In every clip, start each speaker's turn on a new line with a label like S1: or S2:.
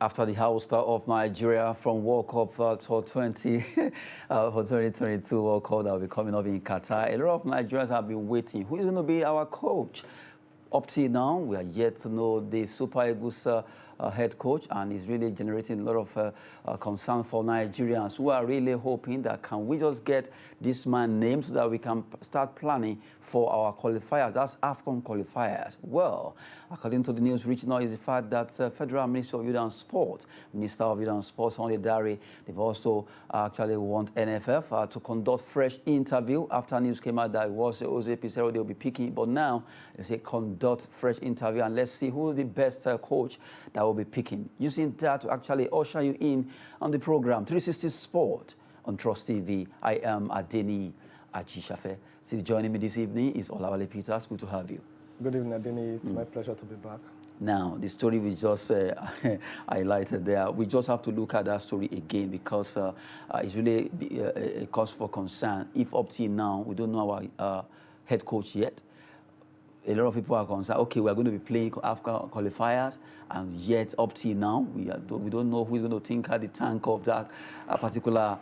S1: after the host of Nigeria from World Cup for 2022 World Cup that will be coming up in Qatar. A lot of Nigerians have been waiting. Who is going to be our coach? Up till now, we are yet to know the Super Eagles head coach, and it's really generating a lot of concern for Nigerians who are really hoping that can we just get this man named so that we can start planning for our qualifiers. That's AFCON qualifiers. Well, according to the news reaching out is the fact that Federal Ministry of Youth and Sport, Minister of Youth and Sports, Sunday Dare, they've also actually want NFF to conduct fresh interview after news came out that it was Jose Pizarro they'll be picking, but now they say conduct fresh interview and let's see who is the best coach that will be picking. Using that to actually usher you in on the program 360 Sport on Trust TV. I am Adeni Achishafe. So joining me this evening is Olawale Peters. Good to have you.
S2: Good evening, Adeni. It's my pleasure to be back.
S1: Now, the story we just highlighted there, we just have to look at that story again because it's really a cause for concern. If up till now, we don't know our head coach yet, a lot of people are concerned, okay, we are going to be playing AFCON qualifiers, and yet up till now, we don't know who's going to tinker the tank of that particular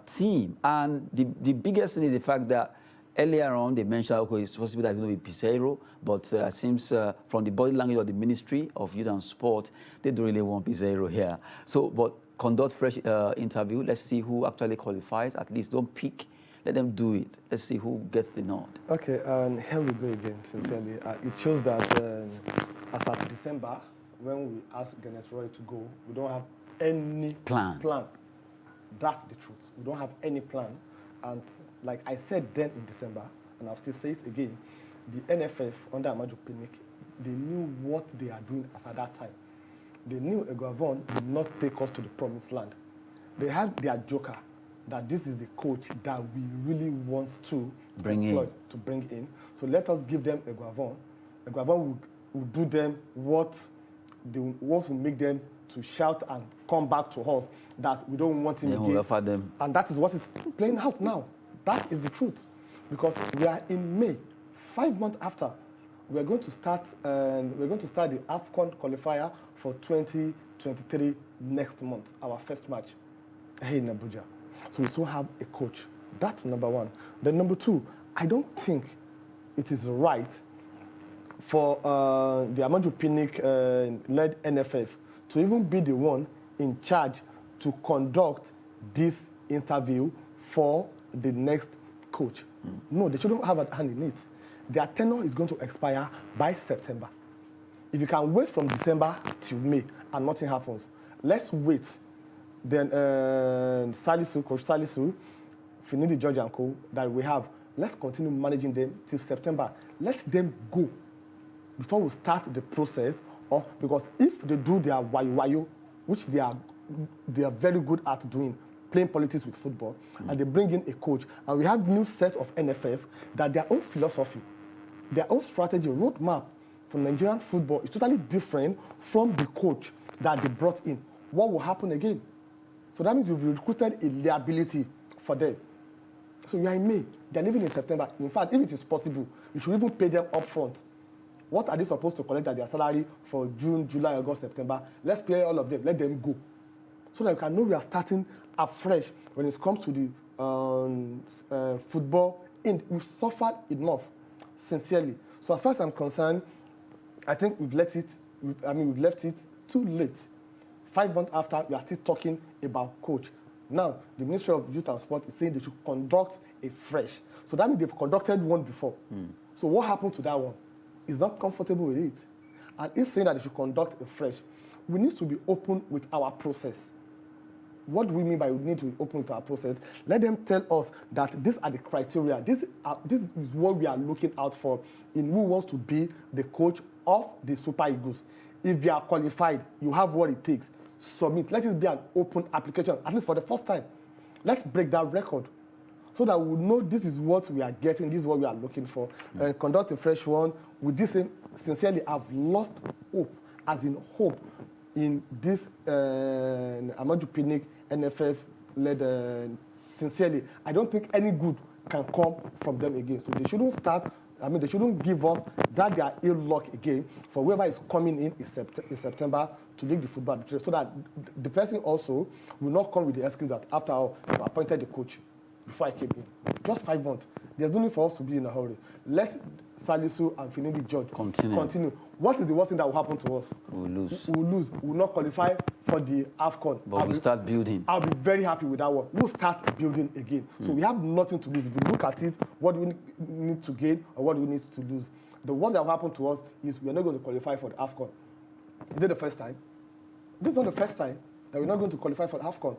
S1: team. And the biggest thing is the fact that earlier on, they mentioned, okay, it's possible that it's going to be Pizarro, but it seems from the body language of the Ministry of Youth and Sport, they don't really want Pizarro here. So, but conduct fresh interview. Let's see who actually qualifies. At least don't pick. Let them do it. Let's see who gets the nod.
S2: Okay, and here we go again, sincerely. It shows that as of December, when we asked Kenneth Roy to go, we don't have any plan. That's the truth. We don't have any plan. And like I said then in December, and I'll still say it again, the NFF under Amaju Pinnick, they knew what they are doing as at that time. They knew Eguavon would not take us to the promised land. They had their joker, that this is the coach that we really want to bring in. So let us give them Eguavon. Eguavon will do them what will make them to shout and come back to us that we don't want him again.
S1: Them.
S2: And that is what is playing out now. That is the truth. Because we are in May, 5 months after, we're going to start the AFCON qualifier for 2023 next month, our first match here in Abuja. So we still have a coach. That's number one. Then number two, I don't think it is right for the Amaju Pinnick-led NFF to even be the one in charge to conduct this interview for the next coach. No, they shouldn't have a hand in it. Their tenure is going to expire by September. If you can wait from December till May and nothing happens, let's wait. Then Coach Salisu, Finidi George and Co. that we have, let's continue managing them till September. Let them go before we start the process. Or because if they do their wayo, which they are very good at doing, playing politics with football, and they bring in a coach, and we have new set of NFF that their own philosophy, their own strategy, roadmap for Nigerian football is totally different from the coach that they brought in. What will happen again? So that means you've recruited a liability for them. So you are in May, they're leaving in September. In fact, if it is possible, you should even pay them upfront. What are they supposed to collect as their salary for June, July, August, September? Let's pay all of them, let them go. So that you can know we are starting afresh when it comes to the football. We've suffered enough, sincerely. So as far as I'm concerned, I think we've left it too late. 5 months after, we are still talking about coach. Now, the Ministry of Youth and Sport is saying they should conduct a fresh. So that means they've conducted one before. So what happened to that one? He's not comfortable with it. And he's saying that they should conduct a fresh. We need to be open with our process. What do we mean by we need to be open with our process? Let them tell us that these are the criteria. This is what we are looking out for in who wants to be the coach of the Super Eagles. If you are qualified, you have what it takes. Submit. Let it be an open application, at least for the first time. Let's break that record so that we know this is what we are getting, this is what we are looking for, and conduct a fresh one. With this, sincerely, I've lost hope, as in hope, in this Amaju Pinnick NFF-led. Sincerely, I don't think any good can come from them again. So they shouldn't start I mean, they shouldn't give us that their ill luck again for whoever is coming in September to lead the football, so that the person also will not come with the excuse that after all, I appointed the coach before I came in. Just 5 months. There's no need for us to be in a hurry. Let Salisu and Finidi George continue. What is the worst thing that will happen to us?
S1: We'll lose.
S2: We'll lose. We'll not qualify for the AFCON.
S1: But we'll start building.
S2: I'll be very happy with that one. We'll start building again. So we have nothing to lose. If we look at it, what do we need to gain or what do we need to lose? The worst that will happen to us is we're not going to qualify for the AFCON. Is it the first time? This is not the first time that we're not going to qualify for the AFCON.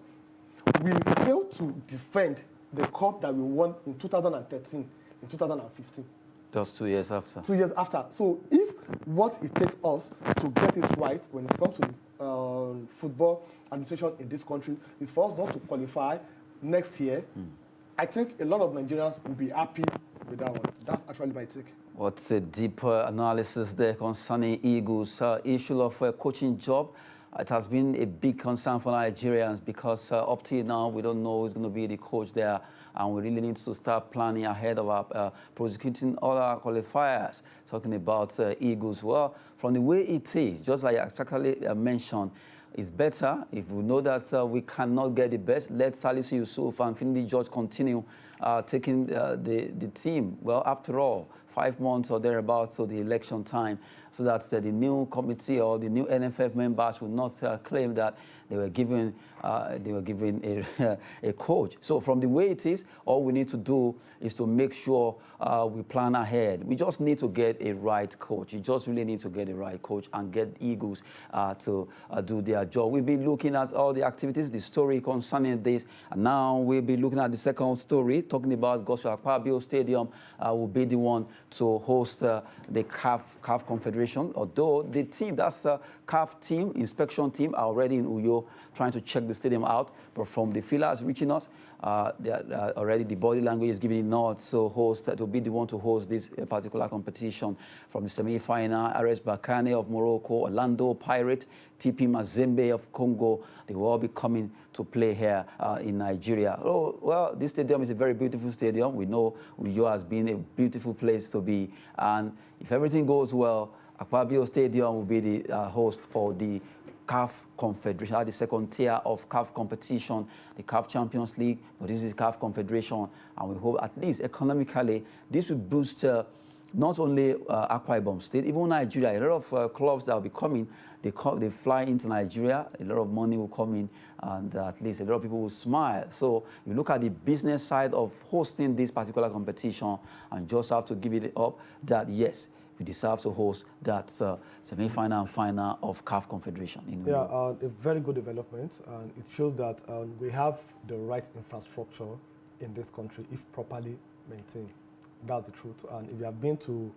S2: We failed to defend the cup that we won in 2013, in 2015.
S1: Just 2 years after.
S2: 2 years after. So if what it takes us to get it right when it comes to football administration in this country is for us not to qualify next year, I think a lot of Nigerians will be happy with that one. That's actually my take.
S1: What's a deeper analysis there concerning Eagles' issue of a coaching job? It has been a big concern for Nigerians because up till now, we don't know who's going to be the coach there, and we really need to start planning ahead of our prosecuting all our qualifiers. Talking about Eagles, well, from the way it is, just like I actually mentioned, it's better if we know that we cannot get the best. Let Salisu Yusuf and Finidi George continue taking the team. Well, after all, 5 months or thereabouts to the election time, so that the new committee or the new NFF members will not claim that they were given a coach. So from the way it is, all we need to do is to make sure we plan ahead. We just need to get a right coach. You just really need to get a right coach and get Eagles to do their job. We'll be looking at all the activities, the story concerning this. And now we'll be looking at the second story, talking about Gospel Akpabio Stadium will be the one to host the CAF Confederation. Although the team, that's the CAF team, inspection team, are already in Uyo trying to check the stadium out. But from the feelers reaching us, already the body language is giving nods to be the one to host this particular competition. From the semi-final, RS Berkane of Morocco, Orlando Pirates, TP Mazembe of Congo, they will all be coming to play here in Nigeria. Oh, well, this stadium is a very beautiful stadium. We know Uyo has been a beautiful place to be. And if everything goes well, Akpabio Stadium will be the host for the CAF Confederation, the second tier of CAF competition, the CAF Champions League, but this is CAF Confederation, and we hope at least economically this will boost not only Akwa Ibom State, even Nigeria. A lot of clubs that will be coming, they fly into Nigeria, a lot of money will come in, and at least a lot of people will smile. So you look at the business side of hosting this particular competition, and just have to give it up that yes, we deserve to host that semi-final and final of CAF Confederation.
S2: A very good development, and it shows that we have the right infrastructure in this country if properly maintained. That's the truth. And if you have been to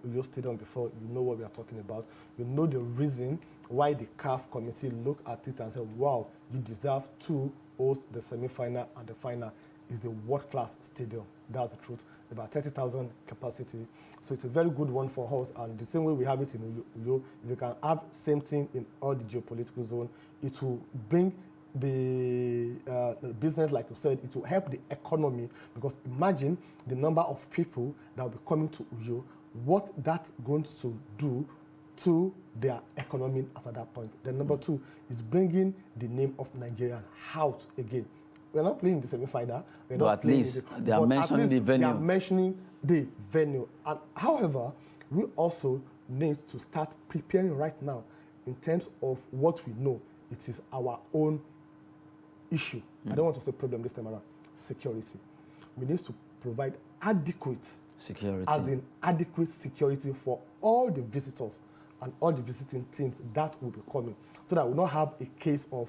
S2: Uyo Stadium before, you know what we are talking about. You know the reason why the CAF committee look at it and say, wow, you deserve to host the semi-final and the final. Is a world-class stadium. That's the truth. About 30,000 capacity. So it's a very good one for us. And the same way we have it in Uyo, if you can have same thing in all the geopolitical zone, it will bring the business, like you said, it will help the economy. Because imagine the number of people that will be coming to Uyo, what that's going to do to their economy as at that point. Then number two is bringing the name of Nigeria out again. We're not playing the semi-final.
S1: But at least they are mentioning the venue.
S2: They are mentioning the venue. And however, we also need to start preparing right now in terms of what we know. It is our own issue. I don't want to say problem this time around. Security. We need to provide adequate security, as in adequate security for all the visitors and all the visiting teams that will be coming, so that we don't have a case of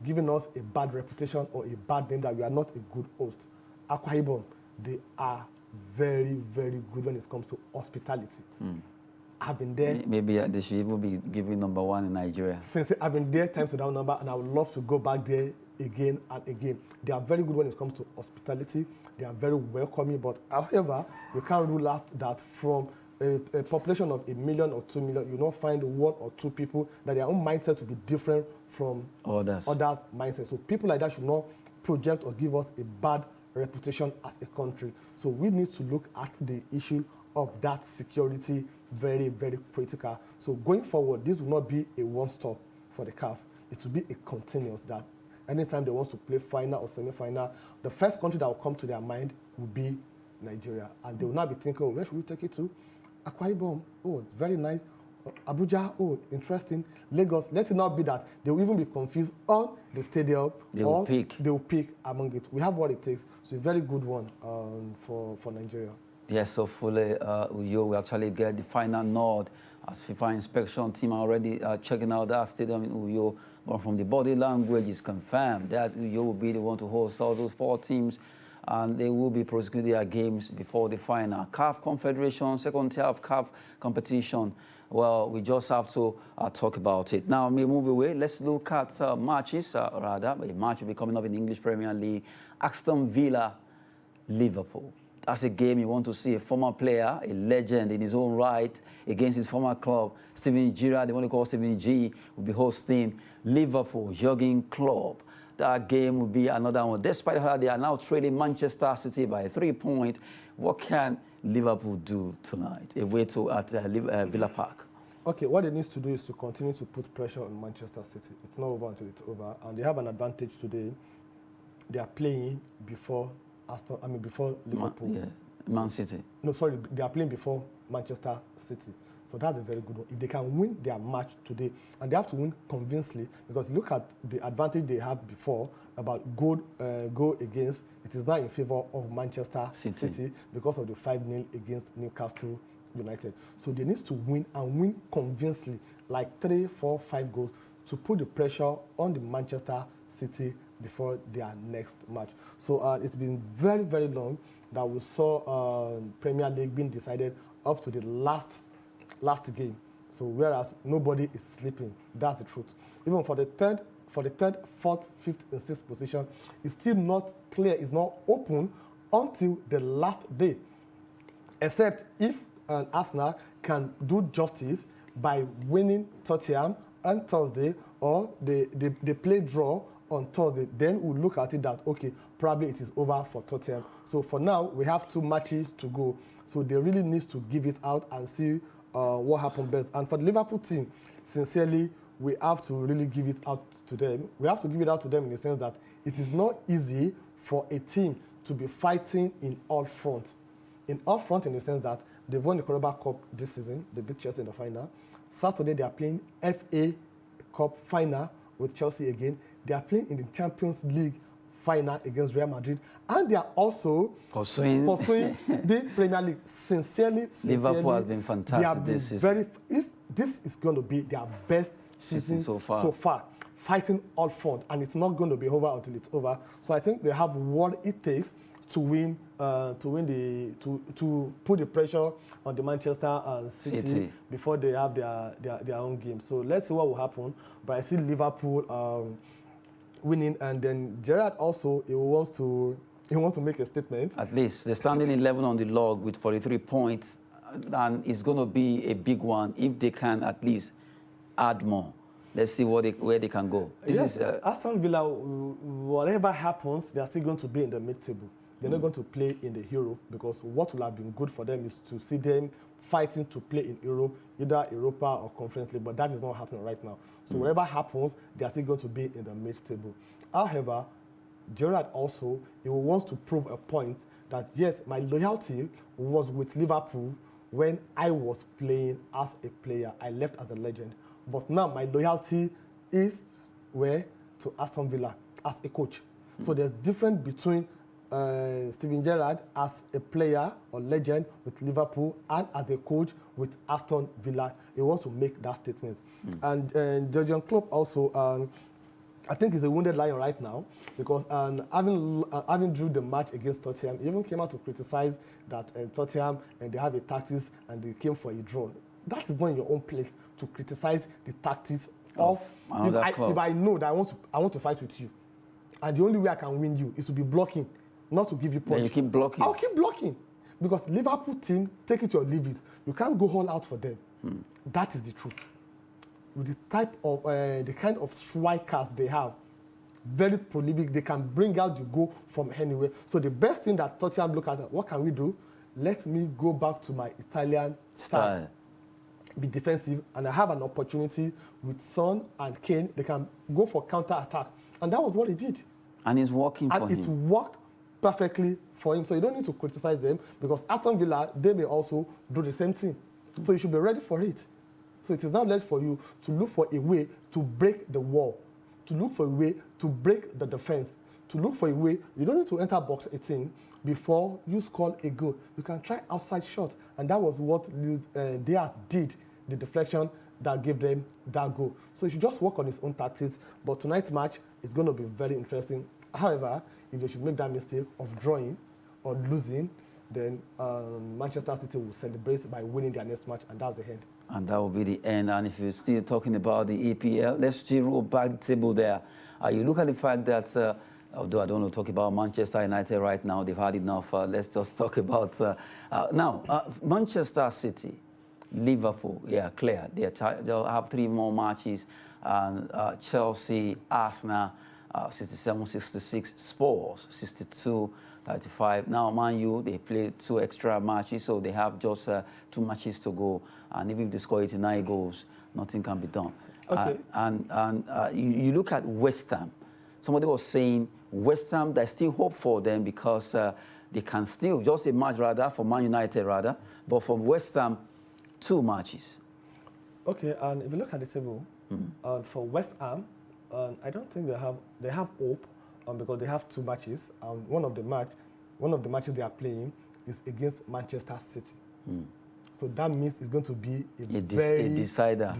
S2: giving us a bad reputation or a bad name that we are not a good host. Akwa Ibom, they are very, very good when it comes to hospitality. I've been there.
S1: Maybe they should even be given #1 in Nigeria.
S2: Since I've been there times without number, and I would love to go back there again and again. They are very good when it comes to hospitality. They are very welcoming, but however, you can't rule out that from a population of 1 million or 2 million, you don't find 1 or 2 people that their own mindset will be different from others' mindset. So people like that should not project or give us a bad reputation as a country. So we need to look at the issue of that security very, very critical. So going forward, this will not be a one-stop for the CAF. It will be a continuous that anytime they want to play final or semi-final, the first country that will come to their mind will be Nigeria. And they will not be thinking, oh, where should we take it to? Akwa Ibom, oh, very nice. Abuja, oh, interesting. Lagos, let it not be that they will even be confused on the stadium.
S1: They will pick.
S2: They will pick among it. We have what it takes. So a very good one for Nigeria.
S1: Yes, so fully, we actually get the final nod as FIFA inspection team are already checking out that stadium in Uyo. But from the body language, it's confirmed that Uyo will be the one to host all those 4 teams, and they will be prosecuting their games before the final. CAF Confederation, second tier of CAF competition. Well, we just have to talk about it. Now, we move away. Let's look at matches, rather. A match will be coming up in the English Premier League. Aston Villa, Liverpool. That's a game you want to see a former player, a legend in his own right, against his former club. Steven Gerrard, they want to call Steven G, will be hosting Liverpool, Jurgen Klopp. That game will be another one. Despite the fact that they are now trailing Manchester City by 3 points, what can Liverpool do tonight, away to at Villa Park?
S2: Okay, what they need to do is to continue to put pressure on Manchester City. It's not over until it's over, and they have an advantage today. They are playing before before Liverpool.
S1: Man City.
S2: No, sorry, they are playing before Manchester City. So that's a very good one. If they can win their match today, and they have to win convincingly, because look at the advantage they had before about goal against. It is now in favor of Manchester City because of the 5-0 against Newcastle United. So they need to win and win convincingly, like 3, 4, 5 goals to put the pressure on the Manchester City before their next match. So it's been very, very long that we saw Premier League being decided up to the last game. So whereas nobody is sleeping, that's the truth. Even for the third, fourth, fifth, and sixth position, it's still not clear. It's not open until the last day, except if Arsenal can do justice by winning Tottenham on Thursday, or they play draw on Thursday. Then we'll look at it that, okay, probably it is over for Tottenham. So for now, we have 2 matches to go. So they really need to give it out and see what happened best. And for the Liverpool team, sincerely, we have to really give it out to them. We have to give it out to them in the sense that it is not easy for a team to be fighting in all fronts. In all front, in the sense that they've won the Carabao Cup this season. They beat Chelsea in the final. Saturday, they are playing FA Cup final with Chelsea again. They are playing in the Champions League final against Real Madrid. And they are also pursuing the Premier League. Sincerely,
S1: Liverpool has been fantastic this season.
S2: If this is going to be their best season so far, fighting all front, and it's not going to be over until it's over. So I think they have what it takes to win, to put the pressure on the Manchester City before they have their own game. So let's see what will happen. But I see Liverpool winning, and then Gerrard also he wants to make a statement.
S1: At least they're standing 11 on the log with 43 points, and it's going to be a big one if they can at least add more. Let's see where they can go.
S2: Aston Villa, whatever happens, they are still going to be in the mid-table. They're not going to play in the Europe, because what will have been good for them is to see them fighting to play in Europe, either Europa or Conference League, but that is not happening right now. So whatever happens, they are still going to be in the mid-table. However, Gerrard also, he wants to prove a point that, yes, my loyalty was with Liverpool when I was playing as a player. I left as a legend. But now my loyalty is to Aston Villa as a coach. So there's difference between Steven Gerrard as a player or legend with Liverpool and as a coach with Aston Villa. He wants to make that statement. And Jurgen Klopp also, I think he's a wounded lion right now, because having drew the match against Tottenham, he even came out to criticize that Tottenham and they have a tactics and they came for a draw. That is not in your own place to criticize the tactics of if I know that I want to fight with you, and the only way I can win you is to be blocking, not to give you punch.
S1: Then you keep blocking.
S2: I'll keep blocking, because Liverpool team, take it or leave it, you can't go all out for them. That is the truth. With the type of the kind of strikers they have, very prolific. They can bring out the goal from anywhere. So the best thing that Tottenham look at, what can we do? Let me go back to my Italian style. Be defensive, and I have an opportunity with Son and Kane. They can go for counter-attack. And that was what he did.
S1: And it's working for him.
S2: And it worked perfectly for him. So you don't need to criticize them, because Aston Villa, they may also do the same thing. So you should be ready for it. So it is now left for you to look for a way to break the wall, to look for a way to break the defense, to look for a way. You don't need to enter box 18 before you score a goal. You can try outside shot. And that was what Luis Diaz did, the deflection that gave them that goal. So he should just work on his own tactics. But tonight's match is going to be very interesting. However, if they should make that mistake of drawing or losing, then Manchester City will celebrate by winning their next match, and that's the end.
S1: And that will be the end. And if you're still talking about the EPL, let's still roll back the table there. You look at the fact that, although I don't want to talk about Manchester United right now, they've had enough. Let's just talk about now Manchester City, Liverpool, yeah, clear. They'll have 3 more matches. And Chelsea, Arsenal, 67-66, Spurs, 62-35. Now, Man U, they played 2 extra matches, so they have just 2 matches to go. And even if they score 89 goals, nothing can be done.
S2: Okay.
S1: You look at West Ham. Somebody was saying West Ham, there's still hope for them because they can still, just a match rather, for Man United rather, but for West Ham, 2 matches.
S2: Okay, and if you look at the table, for West Ham, I don't think they have hope because they have 2 matches. One of the matches they are playing is against Manchester City. So that means it's going to be a decider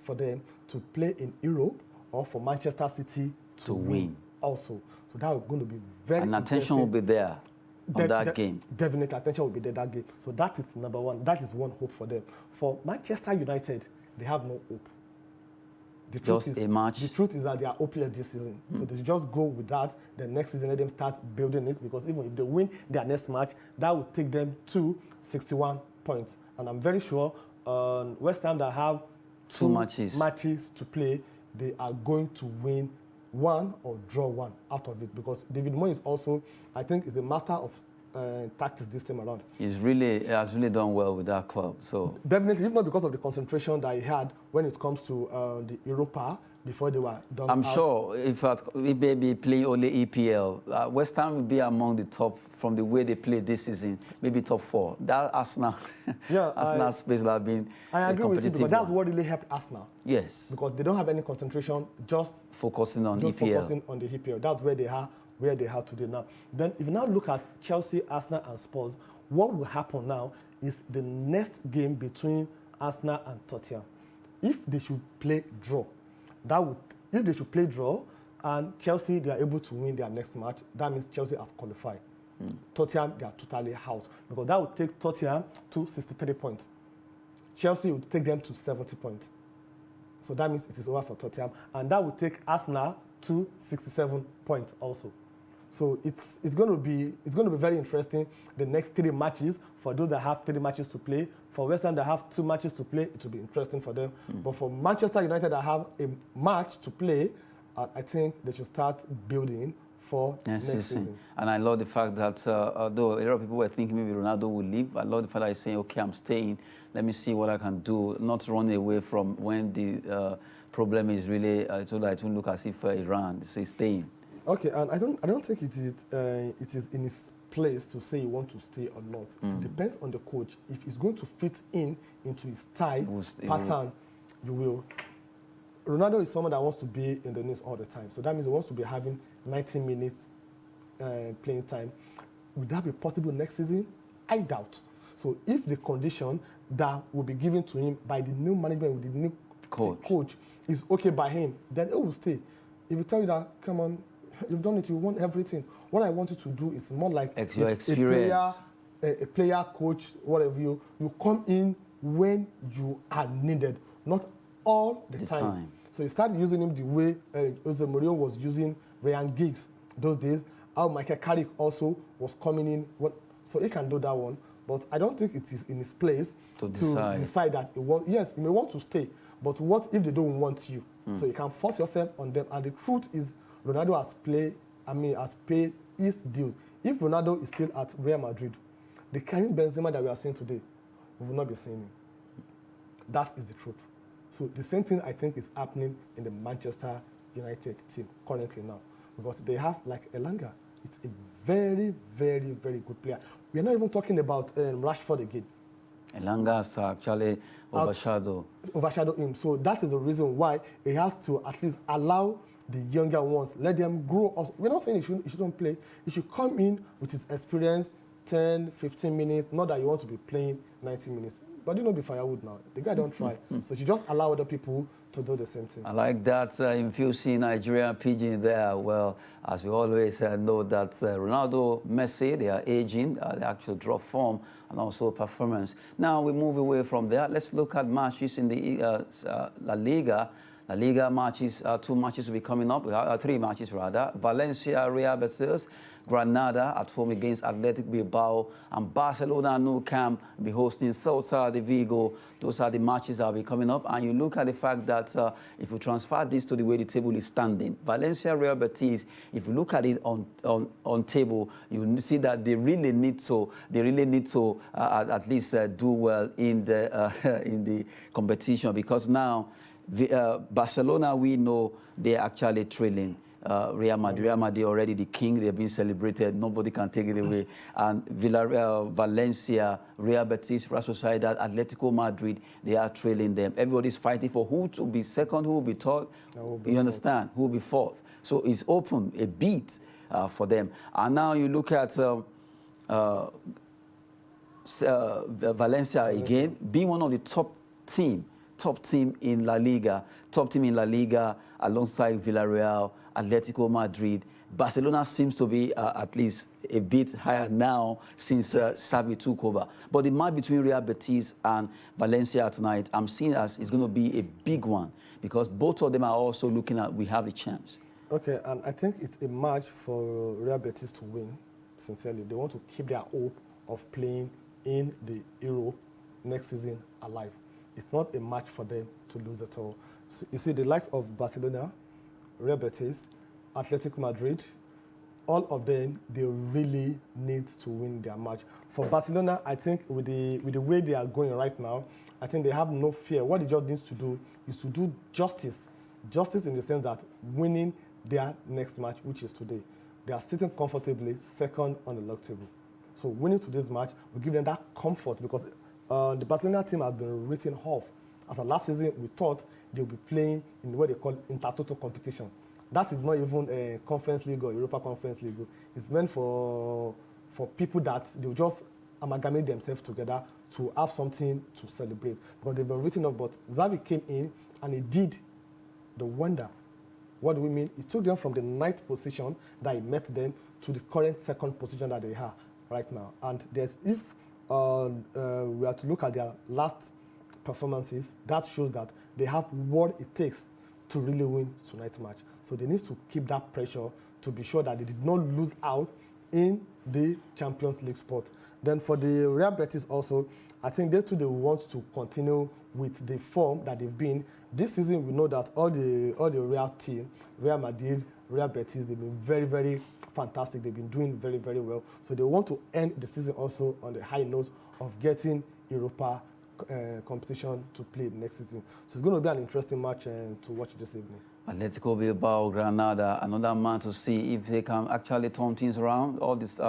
S2: for them to play in Europe, or for Manchester City to win also. So that is going to be very
S1: And attention will be there on that game.
S2: Definitely, attention will be there that game. So that is number one. That is one hope for them. For Manchester United, they have no hope. The truth is that they are hopeless this season. So they just go with that. The next season, let them start building it, because even if they win their next match, that will take them to 61 points. And I'm very sure West Ham that have 2 matches to play, they are going to win 1 or draw 1 out of it, because David Moyes also, I think, is a master of tactics this time around.
S1: He has really done well with that club. So
S2: definitely, if not because of the concentration that he had when it comes to the Europa before they were done.
S1: I'm sure if they be playing only EPL, West Ham will be among the top from the way they played this season, maybe top 4. That Arsenal, Arsenal space that have been
S2: I agree with you, but that's what really helped Arsenal.
S1: Yes,
S2: because they don't have any concentration, just
S1: focusing on
S2: EPL. Focusing on the EPL. That's where they are today now. Then if you now look at Chelsea, Arsenal and Spurs, what will happen now is the next game between Arsenal and Tottenham. If they should play draw, if they should play draw and Chelsea, they are able to win their next match, that means Chelsea has qualified. Tottenham, they are totally out, because that would take Tottenham to 63 points. Chelsea would take them to 70 points. So that means it is over for Tottenham, and that would take Arsenal to 67 points also. So it's going to be very interesting. The next 3 matches, for those that have 3 matches to play. For West Ham that have 2 matches to play, it will be interesting for them. But for Manchester United that have a match to play, I think they should start building for next season.
S1: And I love the fact that although a lot of people were thinking maybe Ronaldo will leave, I love the fact that he's saying, okay, I'm staying. Let me see what I can do, not run away from when the problem is really, so that it won't look as if he ran. So he's staying. Okay, and I don't think it is in his place to say you want to stay or not. It depends on the coach. If he's going to fit into his style, pattern, you will. Ronaldo is someone that wants to be in the news all the time. So that means he wants to be having 90 minutes playing time. Would that be possible next season? I doubt. So if the condition that will be given to him by the new management with the new coach is okay by him, then he will stay. If he tell you that, come on, you've done it, you want everything. What I want you to do is more like your experience.
S2: A player, coach, whatever. You come in when you are needed, not all the time. So you start using him the way Jose Mourinho was using Ryan Giggs those days. How Michael Carrick also was coming in. So he can do that one. But I don't think it is in his place to decide that yes, you may want to stay, but what if they don't want you? So you can force yourself on them. And the truth is, Ronaldo has paid his dues. If Ronaldo is still at Real Madrid, the Karim Benzema that we are seeing today, we will not be seeing him. That is the truth. So the same thing I think is happening in the Manchester United team currently now, because they have like Elanga. It's a very, very, very good player. We are not even talking about Rashford again.
S1: Elanga has actually
S2: overshadowed him. So that is the reason why he has to at least allow the younger ones, let them grow. Also, we're not saying he shouldn't play. He should come in with his experience, 10, 15 minutes, not that you want to be playing 90 minutes. But you know, be firewood now. The guy don't try. So you just allow other people to do the same thing.
S1: I like that infusing Nigerian pidgin there. Well, as we always know that Ronaldo, Messi, they are aging, they actually drop form and also performance. Now we move away from there. Let's look at matches in the La Liga. La Liga matches, 2 matches will be coming up, 3 matches rather. Valencia, Real Betis, Granada at home against Athletic Bilbao, and Barcelona Nou Camp be hosting Celta de Vigo. Those are the matches that will be coming up. And you look at the fact that if you transfer this to the way the table is standing, Valencia, Real Betis, if you look at it on table, you see that they really need to at least do well in the competition, because now Barcelona, we know they're actually trailing Real Madrid. Real Madrid already the king. They've been celebrated. Nobody can take it away. And Villarreal, Valencia, Real Betis, Real Sociedad, Atletico Madrid, they are trailing them. Everybody's fighting for who to be second, who will be third. You understand? Who will be fourth. So it's open, a beat for them. And now you look at Valencia again, being one of the top team in La Liga, alongside Villarreal, Atletico Madrid. Barcelona seems to be at least a bit higher now since Xavi took over. But the match between Real Betis and Valencia tonight, I'm seeing as it's going to be a big one, because both of them are also looking at we have a chance.
S2: Okay, and I think it's a match for Real Betis to win, sincerely. They want to keep their hope of playing in the Euro next season alive. It's not a match for them to lose at all. So you see, the likes of Barcelona, Real Betis, Atletico Madrid, all of them, they really need to win their match. For Barcelona, I think with the way they are going right now, I think they have no fear. What they just need to do is to do justice. Justice in the sense that winning their next match, which is today. They are sitting comfortably second on the log table. So winning today's match will give them that comfort, because the Barcelona team has been written off. As of last season, we thought they would be playing in what they call intertoto competition. That is not even a Conference League or Europa Conference League. It's meant for people that they'll just amalgamate themselves together to have something to celebrate. Because they've been written off, but Xavi came in and he did the wonder. What do we mean? He took them from the 9th position that he met them to the current 2nd position that they have right now. And if we are to look at their last performances, that shows that they have what it takes to really win tonight's match. So they need to keep that pressure to be sure that they did not lose out in the Champions League spot. Then for the Real Betis also, I think they want to continue with the form that they've been. This season, we know that all the Real team, Real Madrid, Real Betis, they've been very, very fantastic. They've been doing very, very well. So they want to end the season also on the high note of getting Europa competition to play next season. So it's going to be an interesting match to watch this evening.
S1: Atletico Bilbao, Granada, another man to see if they can actually turn things around. All these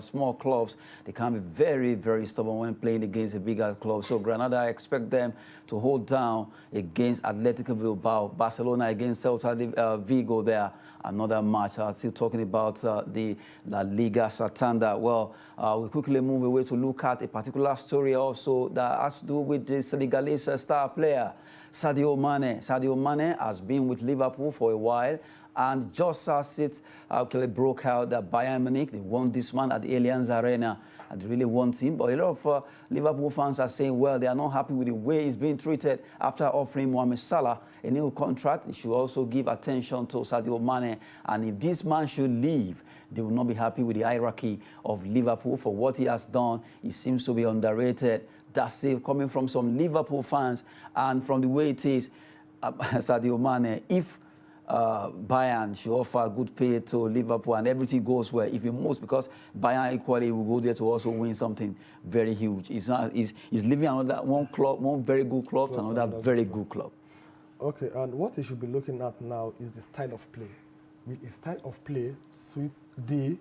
S1: small clubs, they can be very, very stubborn when playing against a bigger club. So Granada, I expect them to hold down against Atletico Bilbao. Barcelona against Celta de Vigo there. Another match. Still talking about the La Liga Santander. Well, we quickly move away to look at a particular story also that has to do with the Senegalese star player, Sadio Mane. Sadio Mane has been with Liverpool for a while, and just as it broke out that Bayern Munich, they want this man at the Allianz Arena, and they really want him. But a lot of Liverpool fans are saying, well, they are not happy with the way he's being treated after offering Mohamed Salah a new contract. They should also give attention to Sadio Mane, and if this man should leave, they will not be happy with the hierarchy of Liverpool for what he has done. He seems to be underrated. That's it, coming from some Liverpool fans, and from the way it is, Sadio Mane, if Bayern should offer good pay to Liverpool and everything goes well if he moves, because Bayern equally will go there to also win something very huge. He's leaving another one very good club to another very good club.
S2: Okay, and what he should be looking at now is the style of play. Will his style of play suit the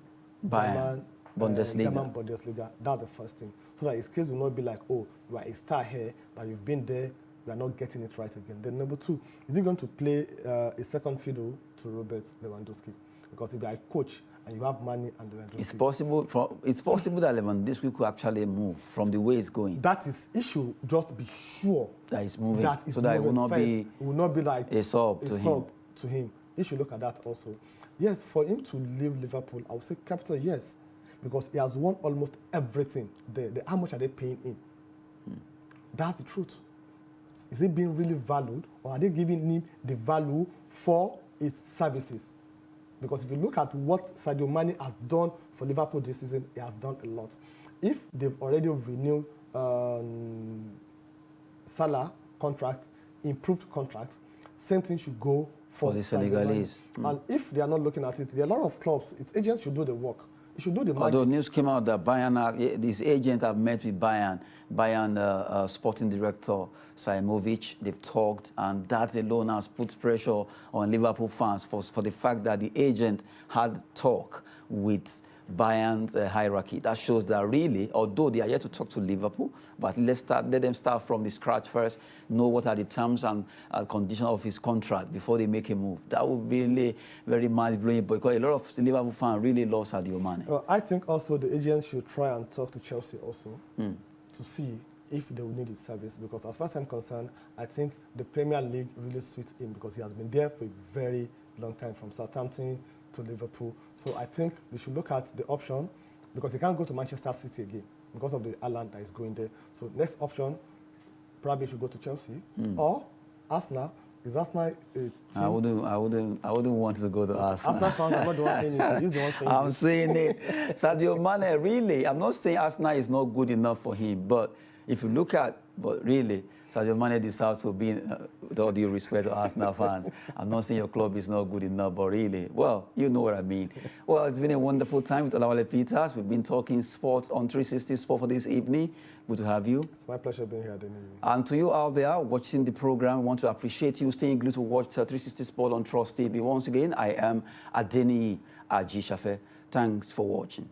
S1: Bayern
S2: Bundesliga? That's the first thing. So that his case will not be like, oh, you are a star here, but you've been there, you are not getting it right again. Then number two, is he going to play a second fiddle to Robert Lewandowski? Because if you are a coach and you have money and Lewandowski,
S1: it's possible that Lewandowski could actually move from the way it's going.
S2: That is issue. Just be sure
S1: that it's moving, so
S2: that
S1: it will not be
S2: like
S1: a sub to him.
S2: You should look at that also. Yes, for him to leave Liverpool, I would say capital yes, because he has won almost everything. How much are they paying him? That's the truth. Is it being really valued, or are they giving him the value for its services? Because if you look at what Sadio Mane has done for Liverpool this season, he has done a lot. If they've already renewed Salah contract, improved contract, same thing should go for
S1: the Senegalese.
S2: And if they are not looking at it, there are a lot of clubs, its agents should do the work. It should do the magic.
S1: Although news came out that Bayern, his agent have met with Bayern sporting director Saimovic. They've talked, and that alone has put pressure on Liverpool fans for the fact that the agent had talk with Bayern's hierarchy. That shows that really, although they are yet to talk to Liverpool, but let them start from the scratch first, know what are the terms and conditions of his contract before they make a move. That would be really very mind-blowing, because a lot of Liverpool fans really love Sadio Mane.
S2: I think also the agents should try and talk to Chelsea also to see if they will need his service, because as far as I'm concerned, I think the Premier League really suits him, because he has been there for a very long time, from Southampton to Liverpool. So I think we should look at the option, because he can't go to Manchester City again because of the Haaland that is going there. So next option, probably should go to Chelsea or Arsenal. Is Arsenal a team?
S1: I wouldn't want to go to Arsenal.
S2: Arsenal fans are not the one saying it. He's the one saying
S1: I'm saying it. Sadio Mane, really, I'm not saying Arsenal is not good enough for him, but if you look at, really, Sadio Mane deserves to be, with all due respect to Arsenal fans, I'm not saying your club is not good enough, but really, well, you know what I mean. Well, it's been a wonderful time with Olawale Peters. We've been talking sports on 360 Sport for this evening. Good to have you.
S2: It's my pleasure being here, Adeni.
S1: And to you out there watching the program, we want to appreciate you staying glued to watch 360 Sport on Trust TV. Once again, I am Adeni Ajishafe. Thanks for watching.